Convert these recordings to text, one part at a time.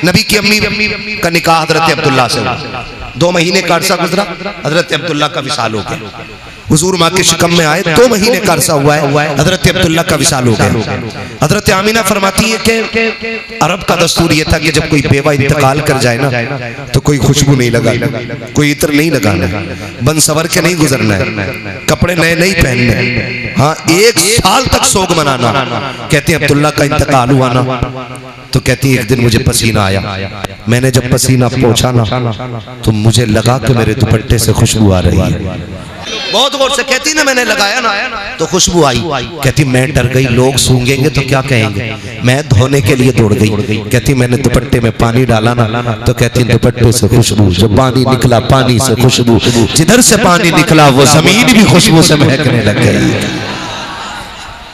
نبی کی امی کا نکاح حضرت عبداللہ سے ہوا، 2 مہینے کا عرصہ گزرا، حضرت عبداللہ کا وصال ہو گیا۔ حضور ماں کے شکم میں آئے، 2 مہینے کا عرصہ ہوا ہے، حضرت عبداللہ کا وصال ہو گیا۔ حضرت آمینہ فرماتی ہے کہ عرب کا دستور یہ تھا کہ جب کوئی بیوہ انتقال کر جائے نا تو کوئی خوشبو نہیں لگانا، کوئی عطر نہیں لگانا، بن سور کے نہیں گزرنا ہے، کپڑے نئے نہیں پہننے، ہاں 1 سال تک سوگ منانا۔ کہتے ہیں عبداللہ کا انتقال ہوا نا تو کہتی ہے ایک دن مجھے پسینہ آیا، میں نے جب پسینہ پہنچا نا تو مجھے لگا کہ میرے دوپٹے سے خوشبو آ رہی ہے۔ بہت غور سے کہتی نا میں نے لگایا نا تو خوشبو آئی۔ کہتی میں ڈر گئی، لوگ سونگیں گے تو کیا کہیں گے، میں دھونے کے لیے دوڑ گئی۔ کہتی میں نے دوپٹے میں پانی ڈالا نا تو کہتی دوپٹے سے خوشبو، جب پانی نکلا پانی سے خوشبو، جدھر سے پانی نکلا وہ زمین بھی خوشبو سے مہکنے لگ گئی۔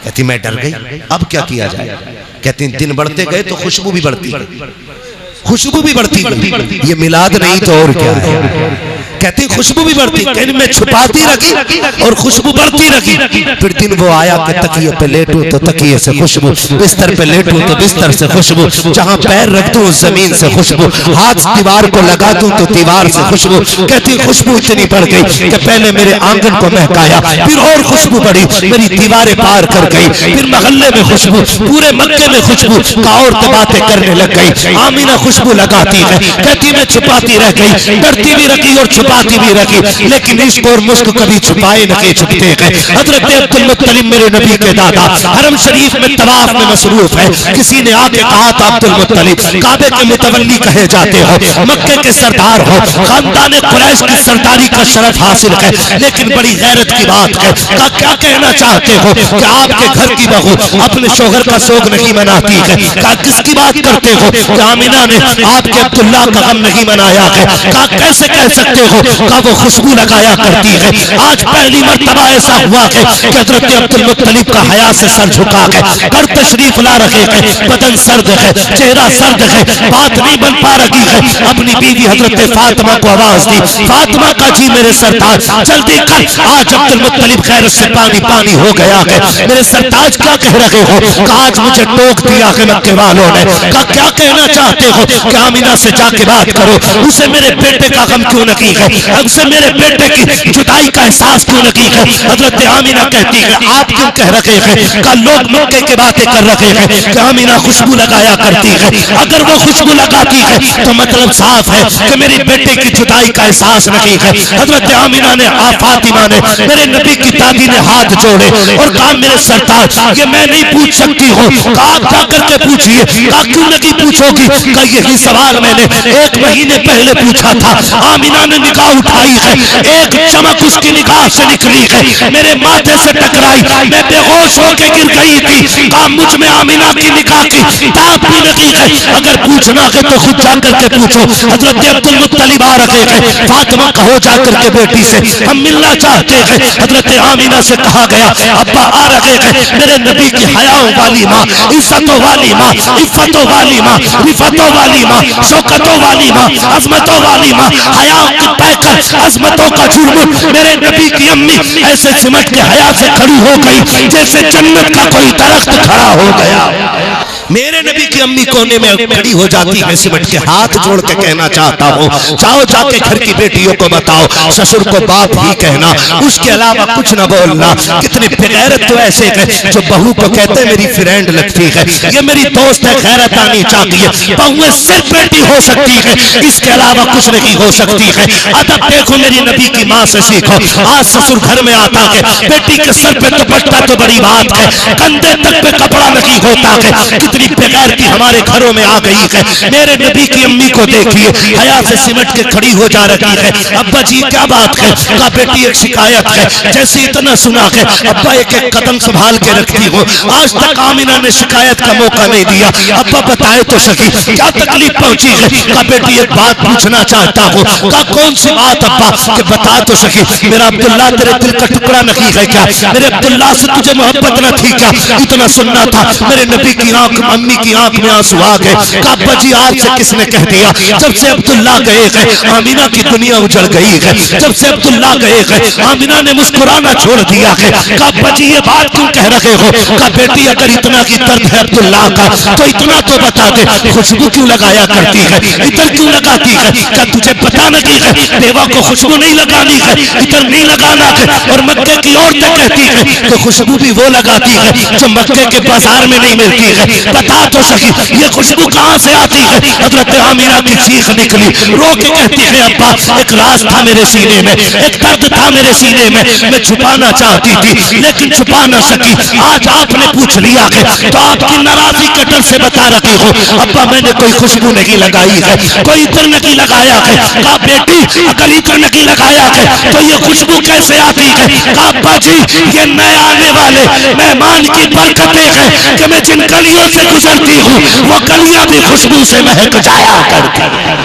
کہتی میں ڈر گئی، اب کیا کیا جائے؟ کہتی دن بڑھتے گئے تو خوشبو بھی بڑھتی گئی، خوشبو بھی بڑھتی گئی، یہ میلاد نہیں تو اور کیا ہے؟ کہتی خوشبو بھی بڑھتی، کہتی میں چھپاتی رکھی اور خوشبو بڑھتی رکھی۔ پھر دن وہ آیا کہ تکیے پہ لیٹوں تو تکیے سے خوشبو، بستر پہ لیٹوں تو بستر سے خوشبو، جہاں پیر رکھ دوں زمین سے خوشبو، ہاتھ دیوار کو لگا دوں تو دیوار سے خوشبو۔ کہتی خوشبو اتنی بڑھ گئی کہ پہلے میرے آنگن کو مہکایا، پھر اور خوشبو بڑھی، میری دیواریں پار کر گئی، پھر محلے میں خوشبو، پورے مکے میں خوشبو، عورتیں باتیں کرنے لگ گئی۔ آمینہ خوشبو لگاتی ہے، کہتی میں چھپاتی رہ گئی، ڈرتی بھی رکھی اور چھپاتی بھی رکھی، لیکن عشق اور مشک کبھی چھپائے نہ کہ چھپتے گئے۔ حضرت عبدالمطلب میرے نبی کے دادا حرم شریف میں طواف میں مصروف ہے، کسی نے آ کے کہا تھا عبدالمطلب کعبے کے متولی کہے جاتے ہو، مکے کے سردار ہو، خاندان قریش کی سرداری کا شرف حاصل ہے، لیکن بڑی غیرت کی بات ہے، کیا کہنا چاہتے ہو کہ آپ کے گھر کی بہو اپنے شوہر کا سوگ نہیں مناتی ہے؟ کس کی بات کرتے ہو کہ آمینہ نے آپ کے عبداللہ کا غم نہیں منایا ہے؟ کیسے کہہ سکتے ہو کہ وہ خوشبو لگایا کرتی ہے؟ آج پہلی مرتبہ ایسا ہوا ہے کہ حضرت عبدالمطلب کا حیا سے سر جھکا ہے، گھر تشریف لا رہے ہیں، بدن سرد ہے، چہرہ سرد ہے، بات نہیں بن پا رہی ہے۔ اپنی بیوی حضرت فاطمہ کو آواز دی، فاطمہ کا جی میرے سرتاج جلدی کر، آج عبدالمطلب خیر سے پانی پانی ہو گیا ہے۔ میرے سرتاج کیا کہہ رہے ہو کہ آج مجھے ٹوک دیا ہے مکے والوں نے؟ کیا کہنا چاہتے ہو کہ آمینہ سے جا کے بات کرو، اسے میرے بیٹے کا غم کیوں نہیں ہے، اسے میرے بیٹے کی جدائی کا احساس کیوں نہیں ہے؟ حضرت آمینہ کہتی ہے آپ کیوں کہہ رہے ہیں کہ لوگ مکے کی باتیں کر رہے ہیں کہ آمینہ خوشبو لگایا کرتی ہے؟ اگر وہ خوشبو لگاتی ہے تو مطلب صاف ہے کہ میری بیٹے کی جدائی کا احساس نہیں ہے۔ حضرت آمینہ نے فاطمہ نے میرے نبی کی دادی نے ہاتھ جوڑے اور کہا میرے سرتاج یہ میں نہیں پوچھ سکتی ہوں، کہا آپ جا کر کے پوچھئے۔ کہا کیوں نہیں پوچھو گی؟ کہ یہی سوال میں نے 1 مہینے پہلے پوچھا تھا۔ آمینہ نے نگاہ اٹھائی ہے، ایک چمک اس کی نگاہ سے نکلی ہے، میرے ماتھے سے ٹکرائی، میں بے ہوش ہو کے گر گئی تھی۔ کہا مجھ میں آمینہ کی نگاہ کی داغ بھی نہیں ہے، اگر پوچھنا ہے تو خود جا کر کے پوچھو۔ حضرت عبدالمطلب آ رہے ہیں، فاطمہ کہو جا کر کے بیٹی سے ہم ملنا چاہتے ہیں۔ حضرت آمینہ سے کہا گیا ابا آ رہے ہیں، میرے نبی کی حیاء والی ماں، عزتوں والی ماں، عفتوں والی ماں، رفتوں والی ماں، شوکتوں والی ماں، عظمتوں والی ماں، حیاء کی پیکر عظمتوں کا جرم، میرے نبی کی امی ایسے سمٹ کے حیا سے کھڑی ہو گئی جیسے جنت کا کوئی درخت کھڑا ہو گیا۔ میرے نبی کی امی کونے میں کھڑی ہو جاتی ہے، سمٹ کے ہاتھ جوڑ کے کہنا چاہتا ہوں جاؤ جا کے گھر کی بیٹیوں کو بتاؤ سسر کو باپ ہی کہنا، اس کے علاوہ کچھ نہ بولنا۔ کتنے بغیرت تو ایسے ہیں جو بہو کو کہتے میری فرینڈ لگتی ہے، یہ میری دوست ہے، غیرت آنی چاہیے، بہویں صرف بیٹی ہو سکتی ہے، اس کے علاوہ کچھ نہیں ہو سکتی ہے۔ ادب دیکھو میری نبی کی ماں سے سیکھو۔ آج سسر گھر میں آتا ہے، بیٹی کے سر پہ دوپٹہ تو بڑی بات ہے، کندھے تک پہ کپڑا نہیں ہوتا ہے، کتنی بغیرتی ہمارے گھروں میں آ گئی ہے۔ میرے نبی کی امی کو دیکھیے، حیا سے سمٹ کے کھڑی ہو جا رہی ہے۔ ابا جی کیا بات ہے؟ کہا بیٹی ایک شکایت ہے، جیسے اتنا سنا ہے ابا ایک ایک قدم سنبھال کے رکھتی ہو، آج تک آمینہ نے شکایت کا موقع نہیں دیا، ابا بتائے تو سکی کیا تکلیف پہنچی ہے؟ کہا بیٹی ایک بات پوچھنا چاہتا ہوں۔ کہا کون سی بات ابا؟ کہ بتا تو سکی، میرا عبداللہ تیرے دل کا ٹکڑا نہیں ہے کیا؟ میرے عبداللہ سے تجھے محبت نہ تھی کیا؟ اتنا سننا تھا۔ میرے نبی کی آنکھ امی کی آنکھ میں آنسو آ گئے. کہا ابا جی آج سے کس نے کہہ دیا؟ جب سے عبداللہ گئے ہیں آمینہ کی دنیا اجڑ گئی ہے. جب سے عبداللہ گئے ہیں آمینہ نے مسکرانا چھوڑ دیا ہے. کہا ابا جی یہ بات کیوں کہہ رہے ہو؟ کہا بیٹی اگر اتنا کی درد ہے عبداللہ کا تو اتنا تو بتا دے خوشبو کیوں لگایا کرتی ہے، اتر کیوں لگاتی ہے؟ کیا تجھے پتا نہیں ہے بیوہ کو خوشبو نہیں لگانی ہے، اتر نہیں لگانا ہے؟ اور مکے کی عورتیں کہتی ہیں کہ خوشبو بھی وہ لگاتی ہے جو مکے کے بازار میں نہیں ملتی ہے. بتا تو صحیح یہ خوشبو کہاں سے آتی ہے؟ حضرت آمینہ کی چیخ نکلی، رو کے کہتی ہے ابا ایک راز تھا میرے سینے میں، ایک درد تھا میرے سینے میں چھپانا چاہتی تھی لیکن چھپا نہ سکی. آج آپ نے پوچھ لیا ہے تو آپ کی ناراضی کے ڈر سے بتا رہی ہو ابا میں نے کوئی خوشبو نہیں لگائی ہے، کوئی عطر نہیں لگایا ہے. کہا بیٹی اگر عطر نہیں لگایا ہے تو یہ خوشبو کیسے آتی ہے؟ کہا ابا جی یہ نئے آنے والے مہمان کی برکتیں ہیں کہ میں جن گلیوں سے گزرتی ہوں وہ گلیاں بھی خوشبو سے مہک جایا کرتی ہیں.